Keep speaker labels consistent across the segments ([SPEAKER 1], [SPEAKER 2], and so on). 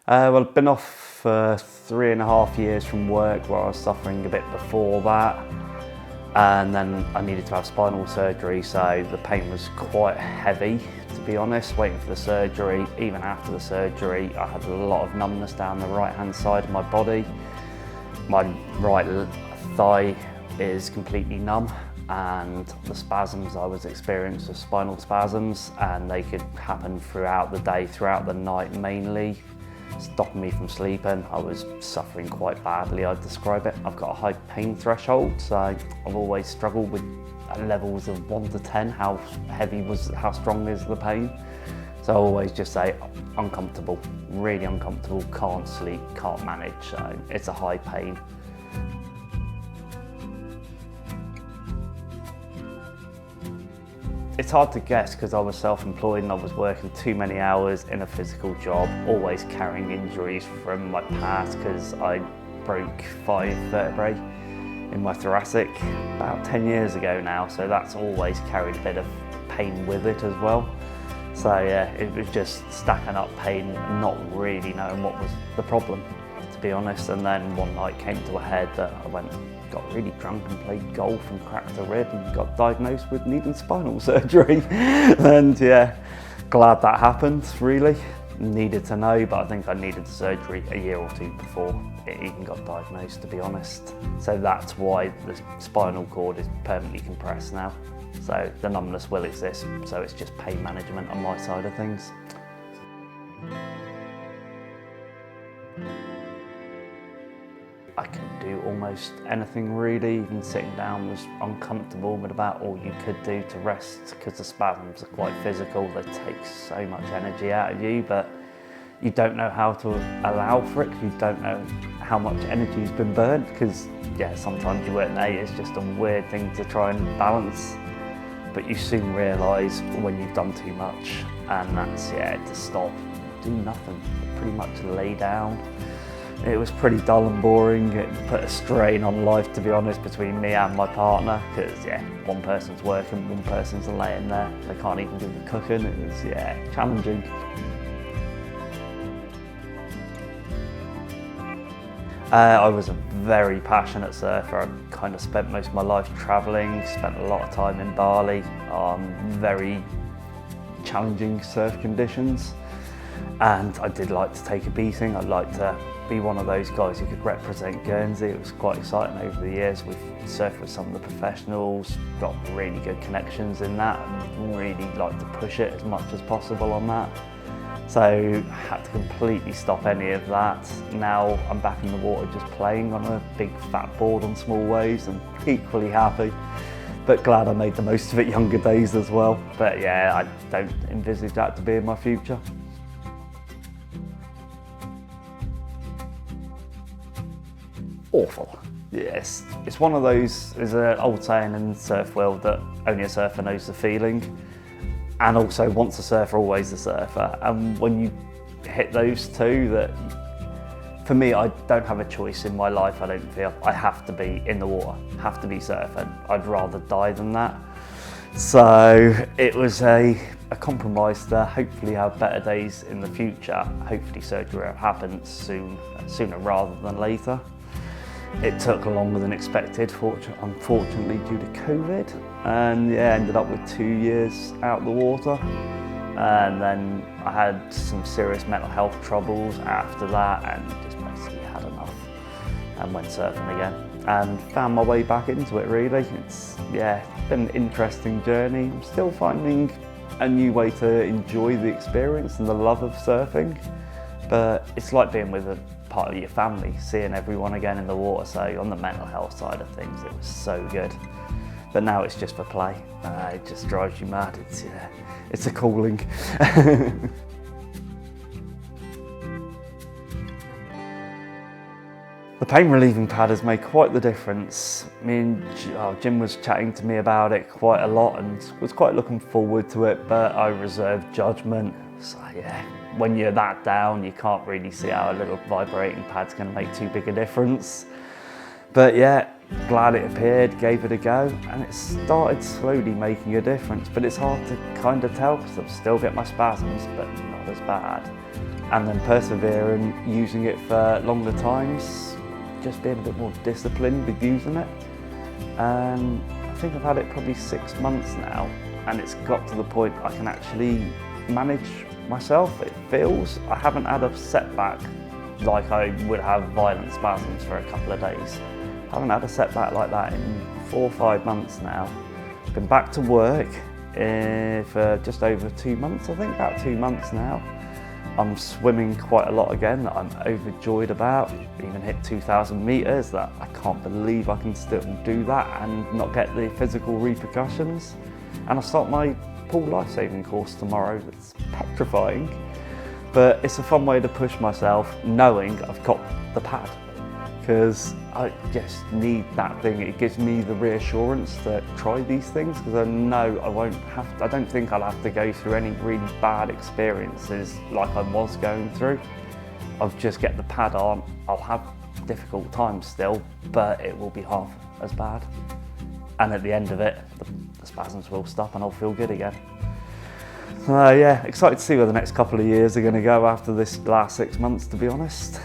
[SPEAKER 1] Well, I've been off for 3.5 years from work where I was suffering a bit before that. And then I needed to have spinal surgery, so the pain was quite heavy, to be honest, waiting for the surgery. Even after the surgery, I had a lot of numbness down the right-hand side of my body. My right thigh is completely numb, and the spasms I was experiencing were spinal spasms, and they could happen throughout the day, throughout the night mainly, stopping me from sleeping. I was suffering quite badly, I'd describe it. I've got a high pain threshold, so I've always struggled with levels of 1 to 10, how strong is the pain. So I always just say uncomfortable, really uncomfortable, can't sleep, can't manage, so it's a high pain. It's hard to guess because I was self-employed and I was working too many hours in a physical job, always carrying injuries from my past because I broke 5 vertebrae in my thoracic about 10 years ago now, so that's always carried a bit of pain with it as well. So yeah, it was just stacking up pain and not really knowing what was the problem, to be honest. And then one night came to a head that I got really drunk and played golf and cracked a rib and got diagnosed with needing spinal surgery. And yeah, glad that happened, really. Needed to know, but I think I needed the surgery a year or 2 before it even got diagnosed, to be honest. So that's why the spinal cord is permanently compressed now. So the numbness will exist, so it's just pain management on my side of things. I can do almost anything really. Even sitting down was uncomfortable, but about all you could do to rest, because the spasms are quite physical. They take so much energy out of you, but you don't know how to allow for it. You don't know how much energy has been burnt, because yeah, sometimes you work late. It's just a weird thing to try and balance. But you soon realise when you've done too much, and that's to stop, do nothing, pretty much lay down. It was pretty dull and boring. It put a strain on life, to be honest, between me and my partner, because one person's working, one person's laying there. They can't even do the cooking. It was challenging. I was a very passionate surfer. I kind of spent most of my life travelling, spent a lot of time in Bali on very challenging surf conditions. And I did like to take a beating. I'd like to be one of those guys who could represent Guernsey. It was quite exciting over the years. We've surfed with some of the professionals, got really good connections in that, and really like to push it as much as possible on that. So had to completely stop any of that. Now I'm back in the water just playing on a big fat board on small waves and equally happy. But glad I made the most of it younger days as well. But yeah, I don't envisage that to be in my future. Awful. Yes, it's one of those, there's an old saying in the surf world that only a surfer knows the feeling, and also once a surfer, always a surfer. And when you hit those two, that for me, I don't have a choice in my life. I don't feel I have to be in the water, have to be surfing. I'd rather die than that. So it was a compromise to hopefully have better days in the future. Hopefully surgery happens sooner rather than later. It took longer than expected, unfortunately due to COVID, and ended up with 2 years out of the water. And then I had some serious mental health troubles after that, and just basically had enough and went surfing again and found my way back into it, really. It's been an interesting journey. I'm still finding a new way to enjoy the experience and the love of surfing, but it's like being with a part of your family, seeing everyone again in the water. So on the mental health side of things, it was so good. But now it's just for play. It just drives you mad. It's a calling. The pain relieving pad has made quite the difference. Jim was chatting to me about it quite a lot and was quite looking forward to it, but I reserved judgment. So when you're that down, you can't really see how a little vibrating pad's going to make too big a difference. But glad it appeared, gave it a go, and it started slowly making a difference. But it's hard to kind of tell because I've still got my spasms, but not as bad. and then persevering, using it for longer times, just being a bit more disciplined with using it. And I think I've had it probably 6 months now, and it's got to the point I can actually manage myself. It feels I haven't had a setback like I would have violent spasms for a couple of days. I haven't had a setback like that in 4 or 5 months now. Been back to work for just over 2 months, I think, about 2 months now. I'm swimming quite a lot again that I'm overjoyed about. Even hit 2,000 metres, that I can't believe I can still do that and not get the physical repercussions. And I start my pool life-saving course tomorrow. It's petrifying, but it's a fun way to push myself knowing I've got the pad, because I just need that thing. It gives me the reassurance to try these things, because I know I don't think I'll have to go through any really bad experiences like I was going through. I'll just get the pad on. I'll have difficult times still, but it will be half as bad. And at the end of it, the spasms will stop and I'll feel good again. Yeah, excited to see where the next couple of years are going to go after this last 6 months, to be honest.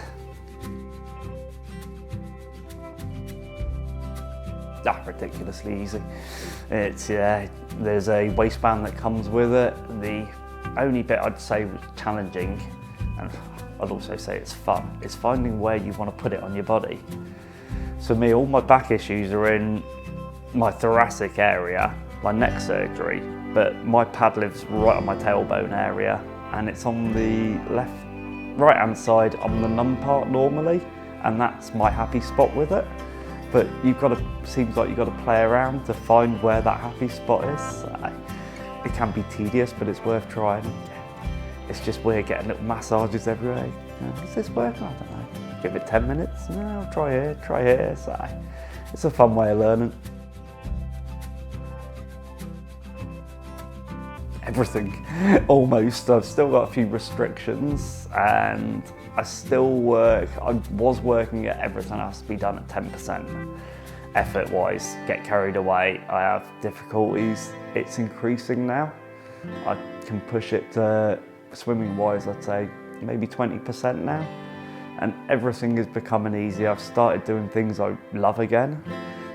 [SPEAKER 1] Ridiculously easy. There's a waistband that comes with it. The only bit I'd say was challenging, and I'd also say it's fun, is finding where you want to put it on your body. So me, all my back issues are in my thoracic area, my neck surgery, but my pad lives right on my tailbone area, and it's on the right hand side on the numb part normally, and that's my happy spot with it. But seems like you've got to play around to find where that happy spot is. It can be tedious, but it's worth trying. It's just weird getting little massages everywhere. Does this work? I don't know. Give it 10 minutes. No, try here. So it's a fun way of learning. Everything, almost. I've still got a few restrictions, and I was working at everything has to be done at 10%. Effort-wise, get carried away. I have difficulties. It's increasing now. I can push it to, swimming-wise, I'd say maybe 20% now. And everything is becoming easier. I've started doing things I love again.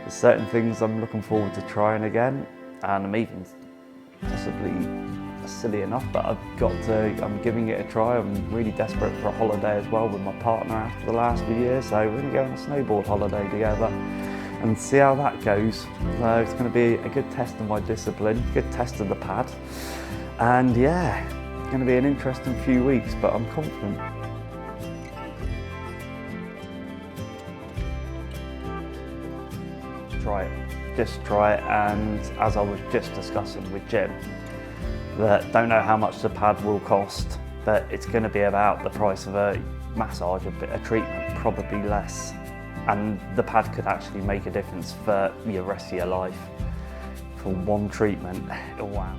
[SPEAKER 1] There's certain things I'm looking forward to trying again, and I'm even possibly silly enough, but I'm giving it a try. I'm really desperate for a holiday as well with my partner after the last few years, so we're going to go on a snowboard holiday together and see how that goes. So it's going to be a good test of my discipline, good test of the pad, and yeah, it's going to be an interesting few weeks, but I'm confident. Try it, just try it, and as I was just discussing with Jim, that don't know how much the pad will cost, but it's going to be about the price of a massage, a treatment, probably less. And the pad could actually make a difference for the rest of your life. For one treatment, wow.